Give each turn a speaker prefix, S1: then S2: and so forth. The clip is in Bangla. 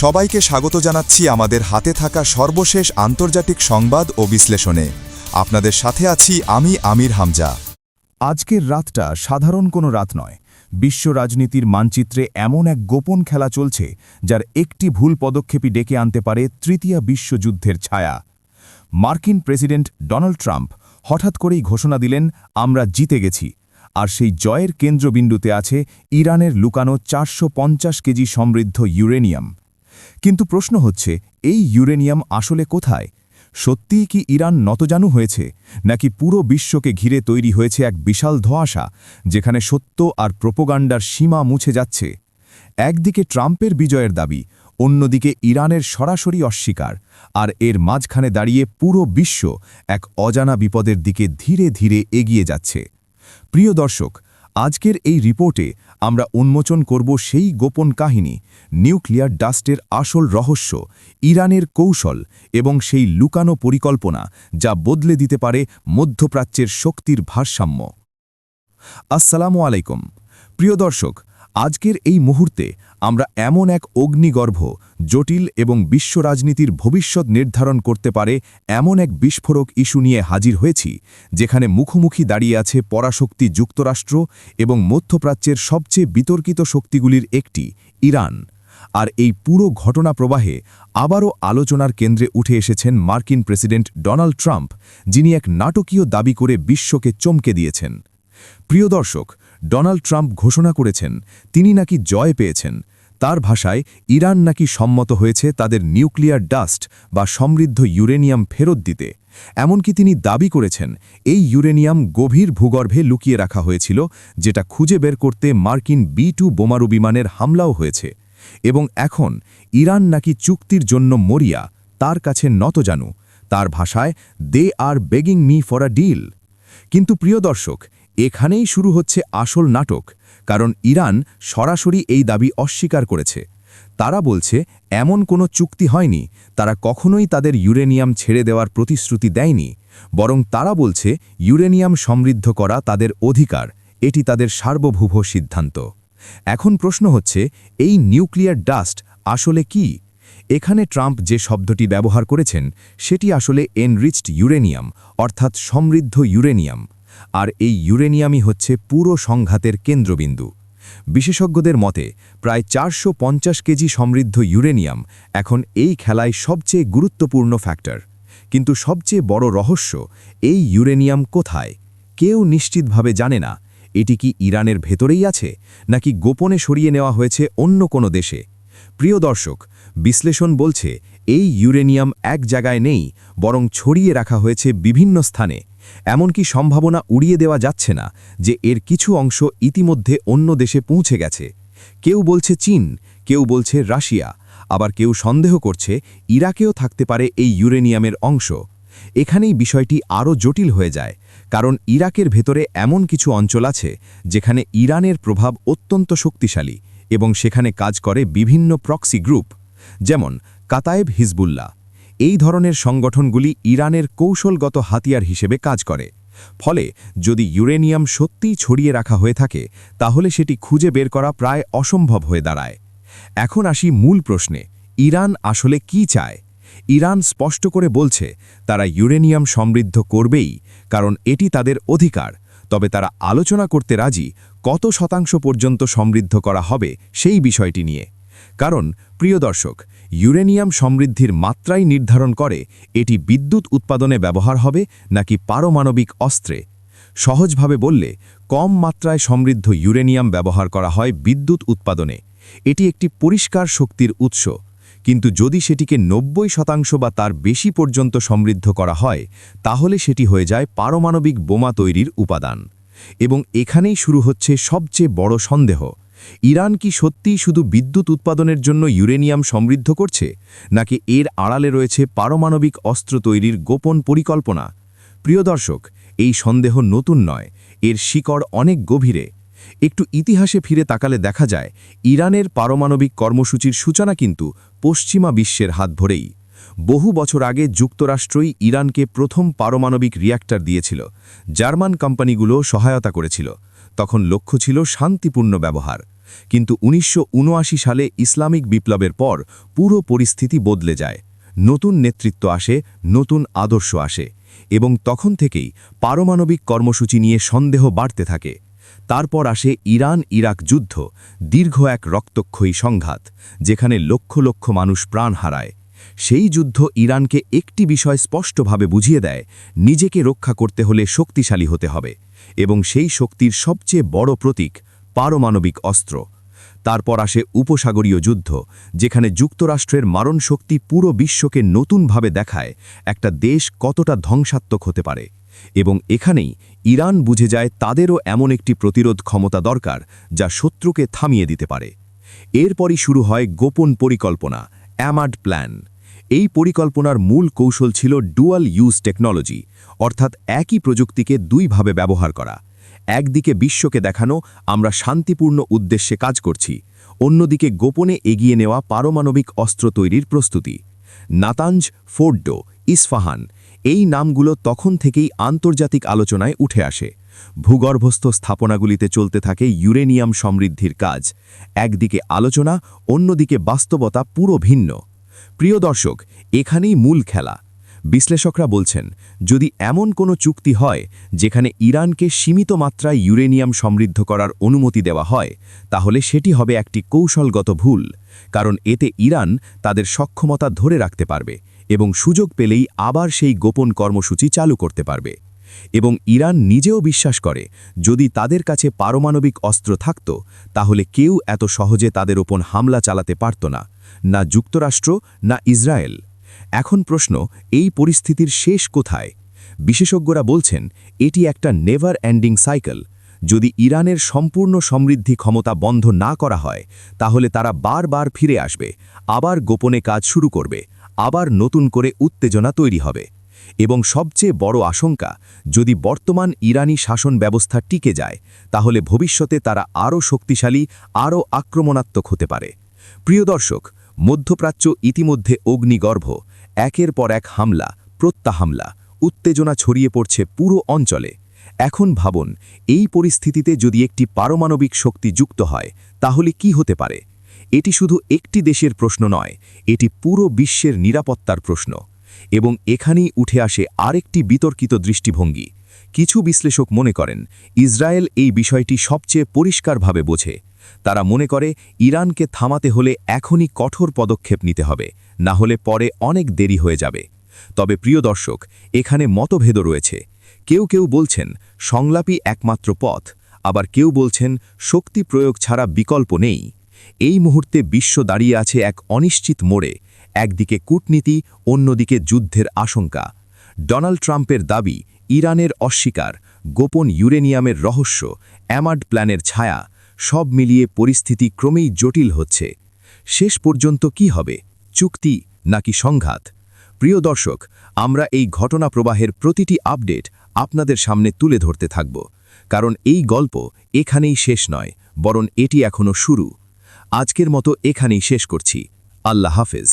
S1: সবাইকে স্বাগত জানাচ্ছি আমাদের হাতে থাকা সর্বশেষ আন্তর্জাতিক সংবাদ ও বিশ্লেষণে। আপনাদের সাথে আছি আমি আমির হামজা।
S2: আজকের রাতটা সাধারণ কোনো রাত নয়। বিশ্ব রাজনীতির মানচিত্রে এমন এক গোপন খেলা চলছে যার একটি ভুল পদক্ষেপই ডেকে আনতে পারে তৃতীয় বিশ্বযুদ্ধের ছায়া। মার্কিন প্রেসিডেন্ট ডোনাল্ড ট্রাম্প হঠাৎ করেই ঘোষণা দিলেন, আমরা জিতে গেছি। আর সেই জয়ের কেন্দ্রবিন্দুতে আছে ইরানের লুকানো 450 কেজি সমৃদ্ধ ইউরেনিয়াম। কিন্তু প্রশ্ন হচ্ছে, এই ইউরেনিয়াম আসলে কোথায়? সত্যিই কি ইরান নতজানু হয়েছে, নাকি পুরো বিশ্বকে ঘিরে তৈরি হয়েছে এক বিশাল ধোঁয়াশা, যেখানে সত্য আর প্রোপাগান্ডার সীমা মুছে যাচ্ছে? একদিকে ট্রাম্পের বিজয়ের দাবি, অন্যদিকে ইরানের সরাসরি অস্বীকার, আর এর মাঝখানে দাঁড়িয়ে পুরো বিশ্ব এক অজানা বিপদের দিকে ধীরে ধীরে এগিয়ে যাচ্ছে। প্রিয় দর্শক, আজকের এই রিপোর্টে আমরা উন্মোচন করব সেই গোপন কাহিনী, নিউক্লিয়ার ডাস্টের আসল রহস্য, ইরানের কৌশল এবং সেই লুকানো পরিকল্পনা যা বদলে দিতে পারে মধ্যপ্রাচ্যের শক্তির ভারসাম্য। আসসালামু আলাইকুম প্রিয় দর্শক, আজকের এই মুহূর্তে আমরা এমন এক অগ্নিগর্ভ, জটিল এবং বিশ্ব রাজনীতির ভবিষ্যৎ নির্ধারণ করতে পারে এমন এক বিস্ফোরক ইস্যু নিয়ে হাজির হয়েছি, যেখানে মুখোমুখি দাঁড়িয়ে আছে পরাশক্তি যুক্তরাষ্ট্র এবং মধ্যপ্রাচ্যের সবচেয়ে বিতর্কিত শক্তিগুলির একটি, ইরান। আর এই পুরো ঘটনা প্রবাহে আবারও আলোচনার কেন্দ্রে উঠে এসেছেন মার্কিন প্রেসিডেন্ট ডোনাল্ড ট্রাম্প, যিনি এক নাটকীয় দাবি করে বিশ্বকে চমকে দিয়েছেন। প্রিয় দর্শক, ডোনাল্ড ট্রাম্প ঘোষণা করেছেন তিনি নাকি জয় পেয়েছেন। তার ভাষায় ইরান নাকি সম্মত হয়েছে তাদের নিউক্লিয়ার ডাস্ট বা সমৃদ্ধ ইউরেনিয়াম ফেরত দিতে। এমনকি তিনি দাবি করেছেন এই ইউরেনিয়াম গভীর ভূগর্ভে লুকিয়ে রাখা হয়েছিল, যেটা খুঁজে বের করতে মার্কিন B-2 বোমারু বিমানের হামলাও হয়েছে। এবং এখন ইরান নাকি চুক্তির জন্য মরিয়া, তার কাছে নতজানু। তার ভাষায়, they are begging me for a deal. কিন্তু প্রিয় দর্শক, এখানেই শুরু হচ্ছে আসল নাটক, কারণ ইরান সরাসরি এই দাবি অস্বীকার করেছে। তারা বলছে এমন কোনো চুক্তি হয়নি, তারা কখনোই তাদের ইউরেনিয়াম ছেড়ে দেওয়ার প্রতিশ্রুতি দেয়নি, বরং তারা বলছে ইউরেনিয়াম সমৃদ্ধ করা তাদের অধিকার, এটি তাদের সার্বভৌম সিদ্ধান্ত। এখন প্রশ্ন হচ্ছে, এই নিউক্লিয়ার ডাস্ট আসলে কি? এখানে ট্রাম্প যে শব্দটি ব্যবহার করেছেন সেটি আসলে এনরিচড ইউরেনিয়াম, অর্থাৎ সমৃদ্ধ ইউরেনিয়াম। আর এই ইউরেনিয়ামই হচ্ছে পুরো সংঘাতের কেন্দ্রবিন্দু। বিশেষজ্ঞদের মতে প্রায় 450 কেজি সমৃদ্ধ ইউরেনিয়াম এখন এই খেলায় সবচেয়ে গুরুত্বপূর্ণ ফ্যাক্টর। কিন্তু সবচেয়ে বড় রহস্য, এই ইউরেনিয়াম কোথায়? কেউ নিশ্চিতভাবে জানে না। এটি কি ইরানের ভেতরেই আছে, নাকি গোপনে সরিয়ে নেওয়া হয়েছে অন্য কোনো দেশে? প্রিয় দর্শক, বিশ্লেষণ বলছে এই ইউরেনিয়াম এক জায়গায় নেই, বরং ছড়িয়ে রাখা হয়েছে বিভিন্ন স্থানে। এমনকি সম্ভাবনা উড়িয়ে দেওয়া যাচ্ছে না যে এর কিছু অংশ ইতিমধ্যে অন্য দেশে পৌঁছে গেছে। কেউ বলছে চীন, কেউ বলছে রাশিয়া, আবার কেউ সন্দেহ করছে ইরাকেও থাকতে পারে এই ইউরেনিয়ামের অংশ। এখানেই বিষয়টি আরও জটিল হয়ে যায়, কারণ ইরাকের ভেতরে এমন কিছু অঞ্চল আছে যেখানে ইরানের প্রভাব অত্যন্ত শক্তিশালী এবং সেখানে কাজ করে বিভিন্ন প্রক্সি গ্রুপ, যেমন কাতায়েব হিজবুল্লাহ। এই ধরনের সংগঠনগুলি ইরানের কৌশলগত হাতিয়ার হিসেবে কাজ করে। ফলে যদি ইউরেনিয়াম সত্যিই ছড়িয়ে রাখা হয়ে থাকে, তাহলে সেটি খুঁজে বের করা প্রায় অসম্ভব হয়ে দাঁড়ায়। এখন আসি মূল প্রশ্নে, ইরান আসলে কি চায়? ইরান স্পষ্ট করে বলছে তারা ইউরেনিয়াম সমৃদ্ধ করবেই, কারণ এটি তাদের অধিকার। তবে তারা আলোচনা করতে রাজি কত শতাংশ পর্যন্ত সমৃদ্ধ করা হবে সেই বিষয়টি নিয়ে। কারণ প্রিয় দর্শক, ইউরেনিয়াম সমৃদ্ধির মাত্রাই নির্ধারণ করে এটি বিদ্যুৎ উৎপাদনে ব্যবহার হবে নাকি পারমাণবিক অস্ত্রে। সহজভাবে বললে, কম মাত্রায় সমৃদ্ধ ইউরেনিয়াম ব্যবহার করা হয় বিদ্যুৎ উৎপাদনে। এটি একটি পরিষ্কার শক্তির উৎস। কিন্তু যদি সেটিকে 90% বা তার বেশি পর্যন্ত সমৃদ্ধ করা হয়, তাহলে সেটি হয়ে যায় পারমাণবিক বোমা তৈরির উপাদান। এবং এখানেই শুরু হচ্ছে সবচেয়ে বড় সন্দেহ, ইরান কি সত্যিই শুধু বিদ্যুৎ উৎপাদনের জন্য ইউরেনিয়াম সমৃদ্ধ করছে, নাকি এর আড়ালে রয়েছে পারমাণবিক অস্ত্র তৈরির গোপন পরিকল্পনা? প্রিয় দর্শক, এই সন্দেহ নতুন নয়, এর শিকড় অনেক গভীরে। একটু ইতিহাসে ফিরে তাকালে দেখা যায় ইরানের পারমাণবিক কর্মসূচির সূচনা কিন্তু পশ্চিমা বিশ্বের হাত ধরেই। বহু বছর আগে যুক্তরাষ্ট্রই ইরানকে প্রথম পারমাণবিক রিয়্যাক্টর দিয়েছিল। জার্মান কোম্পানিগুলো সহায়তা করেছিল। তখন লক্ষ্য ছিল শান্তিপূর্ণ ব্যবহার। কিন্তু 1979 সালে ইসলামিক বিপ্লবের পর পুরো পরিস্থিতি বদলে যায়। নতুন নেতৃত্ব আসে, নতুন আদর্শ আসে, এবং তখন থেকেই পারমাণবিক কর্মসূচি নিয়ে সন্দেহ বাড়তে থাকে। তারপর আসে ইরান-ইরাক যুদ্ধ, দীর্ঘ এক রক্তক্ষয়ী সংঘাত, যেখানে লক্ষ লক্ষ মানুষ প্রাণ হারায়। সেই যুদ্ধ ইরানকে একটি বিষয় স্পষ্টভাবে বুঝিয়ে দেয়, নিজেকে রক্ষা করতে হলে শক্তিশালী হতে হবে, এবং সেই শক্তির সবচেয়ে বড় প্রতীক পারমাণবিক অস্ত্র। তারপর আসে উপসাগরীয় যুদ্ধ, যেখানে যুক্তরাষ্ট্রের মারণশক্তি পুরো বিশ্বকে নতুনভাবে দেখায় একটা দেশ কতটা ধ্বংসাত্মক হতে পারে। এবং এখানেই ইরান বুঝে যায় তাদেরও এমন একটি প্রতিরোধ ক্ষমতা দরকার যা শত্রুকে থামিয়ে দিতে পারে। এরপরই শুরু হয় গোপন পরিকল্পনা, অ্যামাড প্ল্যান। এই পরিকল্পনার মূল কৌশল ছিল ডুয়াল ইউজ টেকনোলজি, অর্থাৎ একই প্রযুক্তিকে দুইভাবে ব্যবহার করা। একদিকে বিশ্বকে দেখানো আমরা শান্তিপূর্ণ উদ্দেশ্যে কাজ করছি, অন্যদিকে গোপনে এগিয়ে নেওয়া পারমাণবিক অস্ত্র তৈরির প্রস্তুতি। নাতাঞ্জ, ফোর্ডো, ইস্ফাহান, এই নামগুলো তখন থেকেই আন্তর্জাতিক আলোচনায় উঠে আসে। ভূগর্ভস্থ স্থাপনাগুলিতে চলতে থাকে ইউরেনিয়াম সমৃদ্ধির কাজ। একদিকে আলোচনা, অন্যদিকে বাস্তবতা পুরো ভিন্ন। প্রিয় দর্শক, এখানেই মূল খেলা। বিশ্লেষকরা বলছেন, যদি এমন কোনো চুক্তি হয় যেখানে ইরানকে সীমিত মাত্রায় ইউরেনিয়াম সমৃদ্ধ করার অনুমতি দেওয়া হয়, তাহলে সেটি হবে একটি কৌশলগত ভুল, কারণ এতে ইরান তাদের সক্ষমতা ধরে রাখতে পারবে এবং সুযোগ পেলেই আবার সেই গোপন কর্মসূচি চালু করতে পারবে। এবং ইরান নিজেও বিশ্বাস করে, যদি তাদের কাছে পারমাণবিক অস্ত্র থাকত, তাহলে কেউ এত সহজে তাদের ওপর হামলা চালাতে পারত না, না যুক্তরাষ্ট্র, না ইসরায়েল। এখন প্রশ্ন, এই পরিস্থিতির শেষ কোথায়? বিশেষজ্ঞরা বলছেন, এটি একটা নেভার এন্ডিং সাইকেল। যদি ইরানের সম্পূর্ণ সমৃদ্ধি ক্ষমতা বন্ধ না করা হয়, তাহলে তারা বারবার ফিরে আসবে, আবার গোপনে কাজ শুরু করবে, আবার নতুন করে উত্তেজনা তৈরি হবে। এবং সবচেয়ে বড় আশঙ্কা, যদি বর্তমান ইরানি শাসন ব্যবস্থা টিকে যায়, তাহলে ভবিষ্যতে তারা আরও শক্তিশালী, আরও আক্রমণাত্মক হতে পারে। প্রিয় দর্শক, মধ্যপ্রাচ্য ইতিমধ্যে অগ্নিগর্ভ। একের পর এক হামলা, প্রত্যাহামলা, উত্তেজনা ছড়িয়ে পড়ছে পুরো অঞ্চলে। এখন ভাবুন, এই পরিস্থিতিতে যদি একটি পারমাণবিক শক্তি যুক্ত হয়, তাহলে কি হতে পারে? এটি শুধু একটি দেশের প্রশ্ন নয়, এটি পুরো বিশ্বের নিরাপত্তার প্রশ্ন। এবং এখানেই উঠে আসে আরেকটি বিতর্কিত দৃষ্টিভঙ্গি। কিছু বিশ্লেষক মনে করেন, ইসরায়েল এই বিষয়টি সবচেয়ে পরিষ্কারভাবে বোঝে। তারা মনে করে, ইরানকে থামাতে হলে এখনই কঠোর পদক্ষেপ নিতে হবে, না হলে পরে অনেক দেরি হয়ে যাবে। তবে প্রিয় দর্শক, এখানে মতভেদ রয়েছে। কেউ কেউ বলছেন সংলাপই একমাত্র পথ, আবার কেউ বলছেন শক্তি প্রয়োগ ছাড়া বিকল্প নেই। এই মুহূর্তে বিশ্ব দাঁড়িয়ে আছে এক অনিশ্চিত মোড়ে, একদিকে কূটনীতি, অন্যদিকে যুদ্ধের আশঙ্কা। ডোনাল্ড ট্রাম্পের দাবি, ইরানের অস্বীকার, গোপন ইউরেনিয়ামের রহস্য, অ্যামাড প্ল্যানের ছায়া, সব মিলিয়ে পরিস্থিতি ক্রমেই জটিল হচ্ছে। শেষ পর্যন্ত কি হবে, চুক্তি নাকি সংঘাত? প্রিয় দর্শক, আমরা এই ঘটনা প্রবাহের প্রতিটি আপডেট আপনাদের সামনে তুলে ধরতে থাকব, কারণ এই গল্প এখানেই শেষ নয়, বরং এটি এখনো শুরু। আজকের মতো এখানেই শেষ করছি। আল্লাহ হাফেজ।